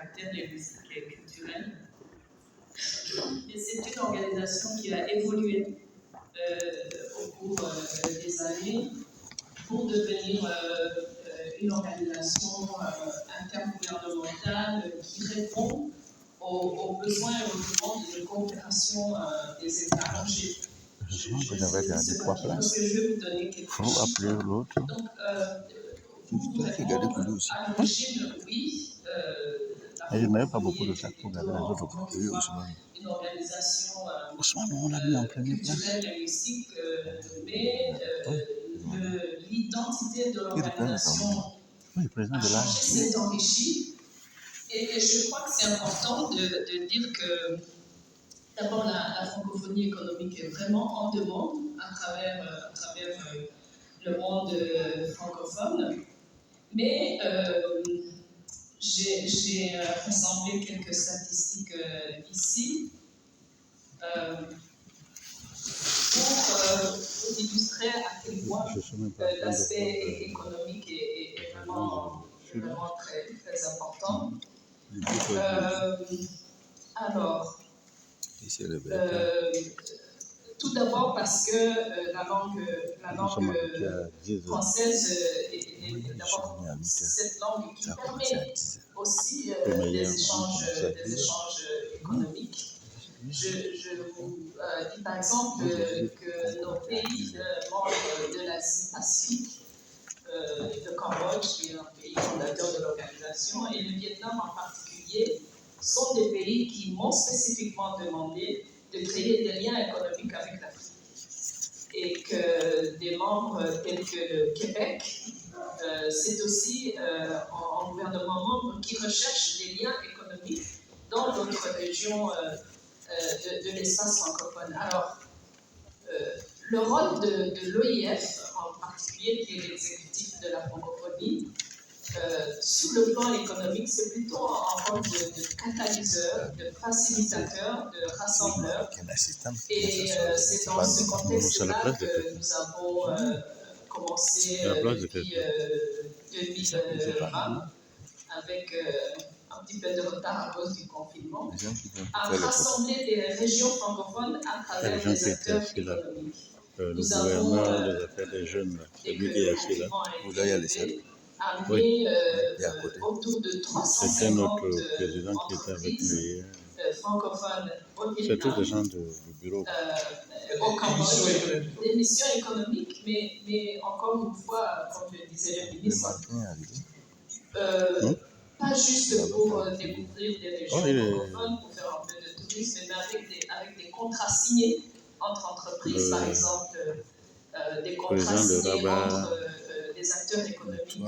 caractère linguistique et culturel. Et c'est une organisation qui a évolué au cours des années pour devenir une organisation intergouvernementale qui répond aux besoins et aux demandes de coopération des étrangers. Je vous avais gardé 3 places. Je vais vous donner quelque chose. Faut appeler l'autre. Donc, Tu as regardé pour lui aussi. à l'origine, oui. Et je n'avais pas beaucoup de sacs pour garder les autres. Oui, Ousmane. Une organisation Ousmane, on l'a mis en première place. culturelle linguistique, mais l'identité de l'organisation a changé, s'est enrichie. Et je crois que c'est important de dire que d'abord la francophonie économique est vraiment en demande à travers le monde francophone. Mais j'ai rassemblé quelques statistiques ici pour illustrer à quel point l'aspect économique est vraiment très important. Alors, tout d'abord parce que la langue française est d'abord cette langue qui permet aussi des échanges économiques. Je vous dis par exemple que nos pays membres de l'Asie-Pacifique, le Cambodge, qui est un pays fondateur de l'organisation, et le Vietnam en particulier, sont des pays qui m'ont spécifiquement demandé de créer des liens économiques avec l'Afrique. Et que des membres tels que le Québec, c'est aussi un gouvernement membre qui recherche des liens économiques dans d'autres régions de l'espace francophone. Alors, le rôle de l'OIF, en particulier, qui est l'exécutif de la francophonie, sur le plan économique, c'est plutôt un rôle de catalyseur, de facilitateur, de rassembleur. Et c'est dans ce contexte-là que nous avons commencé depuis 2020, avec un petit peu de retard à cause du confinement, à rassembler des régions francophones à travers des acteurs économiques. Le gouverneur des affaires des jeunes, celui qui est assis là, où là il y a les salles. Oui. Autour de 350 c'était notre président qui était avec lui. Francophones au Vietnam. C'est tous les gens du bureau. Au Cambodge, des missions économiques, mais encore une fois, comme le disait le ministre, pas juste pour découvrir des régions francophones, pour faire un peu de tourisme, mais avec des contrats signés entre entreprises, par exemple, des contrats signés entre des acteurs économiques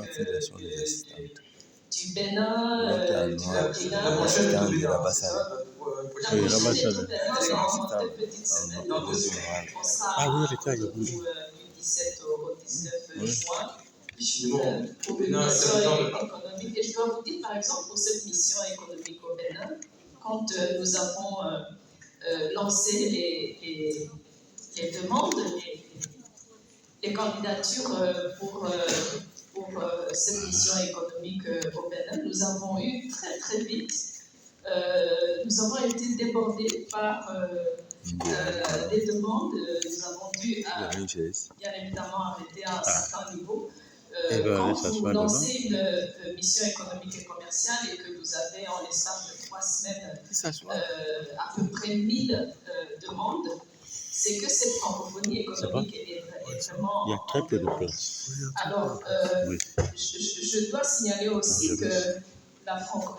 du Bénin, du Burkina, Ah oui, l'État du 17 au 19 juin. Pour une mission économique. Et je dois vous dire, par exemple, pour cette mission économique au Bénin, quand nous avons lancé les demandes, les candidatures pour cette mission économique au Bénin, nous avons eu très très vite, nous avons été débordés par des demandes, nous avons dû bien évidemment arrêter à un certain niveau. Quand vous lancez une mission économique et commerciale et que vous avez en l'espace de 3 semaines à peu près 1000 demandes, c'est que cette francophonie économique est vraiment... Il y a très peu de place. Alors, je dois signaler aussi que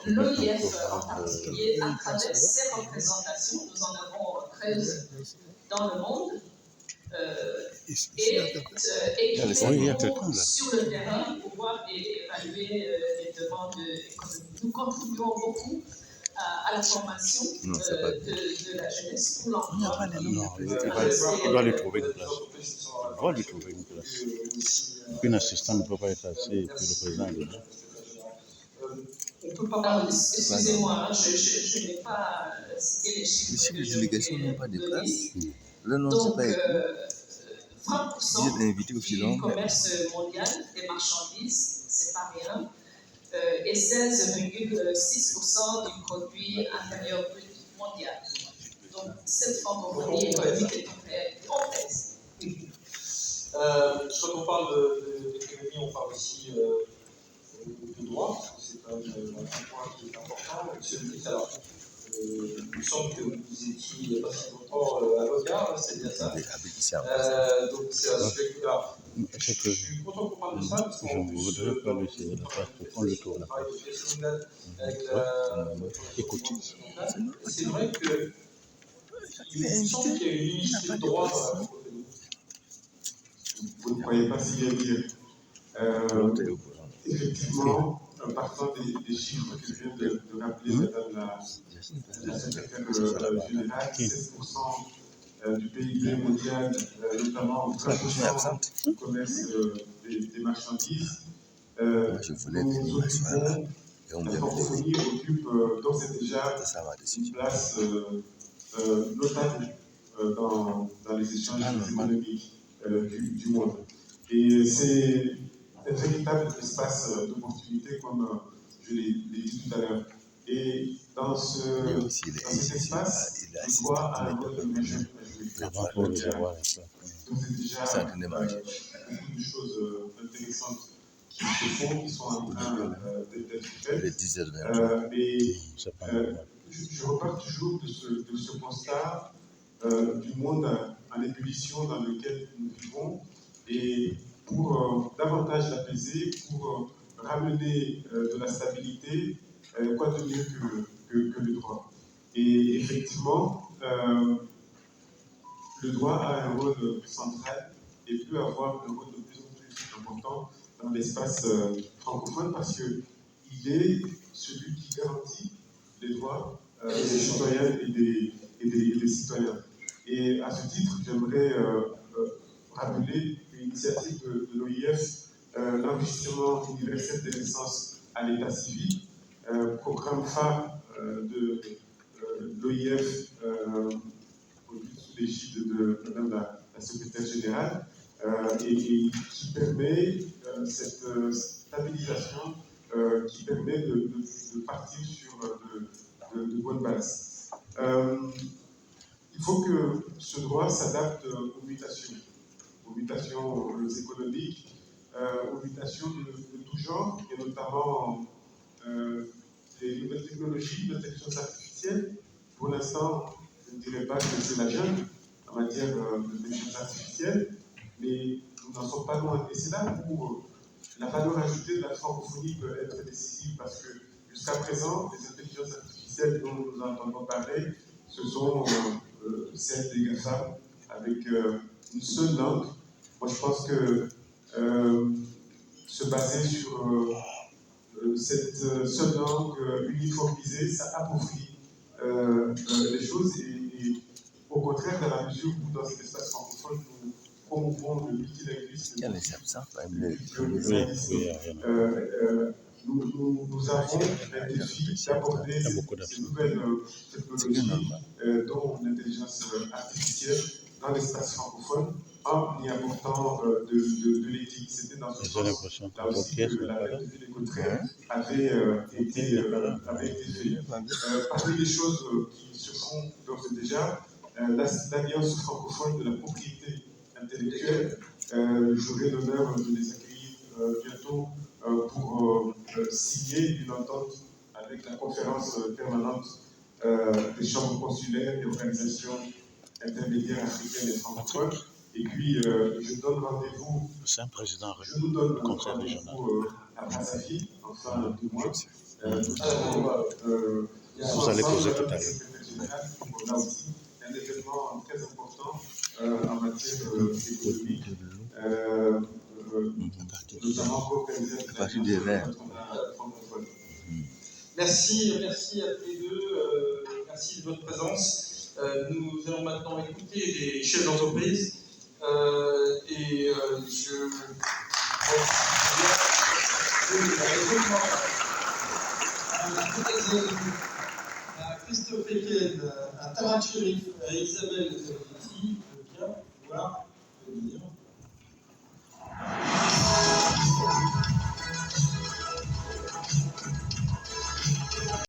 l'OIF en particulier, à travers ses représentations, nous en avons 13 dans le monde, et qui vont sur le terrain pouvoir évaluer les demandes économiques. Nous contribuons beaucoup à la formation de la jeunesse pour l'emploi. Il doit lui trouver une place. Il doit lui trouver une place. Une assistante ne peut pas être assis et puis le président est là. Excusez-moi, je n'ai pas cité les chiffres. Les délégations n'ont pas de place. Donc, 20% du commerce mondial des marchandises, c'est pas rien. et 16,6% du produit intérieur brut mondial. Donc, cette francophonie économique est en baisse. Quand on parle d'économie, on parle aussi de droit, parce que c'est quand même un point qui est important. Monsieur le ministre, alors, il me semble que vous étiez il n'y a pas si longtemps avocat, c'est bien ça. Donc c'est un sujet que là. Je suis content qu'on parle de ça, parce qu'en plus, dans le travail de Festingal avec Écoutez. c'est vrai que il me semble qu'il y a une unicité de droit dans la francophonie. Vous ne croyez pas si bien dire. Effectivement, partant des chiffres que vient de rappeler Madame la secrétaire générale, 16% du PIB mondial, notamment 20% du commerce des marchandises, la francophonie occupe d'ores et déjà une place notable dans les échanges économiques du monde. Et c'est un véritable espace d'opportunité, comme je l'ai dit tout à l'heure. Et dans cet espace, le droit a un rôle majeur à jouer. Donc, c'est déjà beaucoup de choses intéressantes qui se font, qui sont en train d'être faites. Mais je repars toujours de ce constat du monde en ébullition dans lequel nous vivons, et pour davantage l'apaiser, pour ramener de la stabilité, quoi de mieux que le droit. Et effectivement, le droit a un rôle central et peut avoir un rôle de plus en plus important dans l'espace francophone, parce qu'il est celui qui garantit les droits des citoyennes et des citoyens. Et à ce titre, j'aimerais rappeler l'initiative de l'OIF, l'enregistrement universel des naissances à l'état civil, programme phare de l'OIF sous l'égide de Madame la secrétaire générale, et qui permet cette stabilisation, qui permet de partir sur de bonnes bases. Il faut que ce droit s'adapte aux mutations économiques, aux mutations de tout genre, et notamment les nouvelles technologies, l'intelligence artificielle. Pour l'instant, je ne dirais pas que c'est la jungle en matière d'intelligence artificielle, mais nous n'en sommes pas loin. Et c'est là où la valeur ajoutée de la francophonie peut être décisive, parce que jusqu'à présent, les intelligences artificielles dont nous entendons parler, ce sont celles des GAFAM, avec une seule langue. Moi, je pense que se baser sur cette seule langue uniformisée, ça appauvrit les choses, et au contraire, dans la mesure où dans cet espace francophone, nous promouvons le multilinguisme, nous avons un défi d'aborder ces nouvelles technologies, dont l'intelligence artificielle, dans l'espace francophone, en y apportant de l'éthique. C'était dans ce sens, là aussi, que la fête de Ville-Écoutrelle avait été faite. Parmi les choses qui se font d'ores et déjà, l'Alliance francophone de la propriété intellectuelle, j'aurai l'honneur de les accueillir bientôt pour signer une entente avec la conférence permanente des chambres consulaires et organisations intermédiaires africaines et francophones. Et puis, je donne rendez-vous. C'est un président Je nous donne du conseil régional à Brazzaville, en fin de mois. Vous allez poser tout à l'heure. Là aussi, un événement très important en matière économique, notamment pour organiser la partie des verts. Merci à tous les deux, merci de votre présence. Nous allons maintenant écouter les chefs d'entreprise, et à Christophe Eken, à Tarak Cherif, à Isabelle Zeriti, de bien pouvoir venir.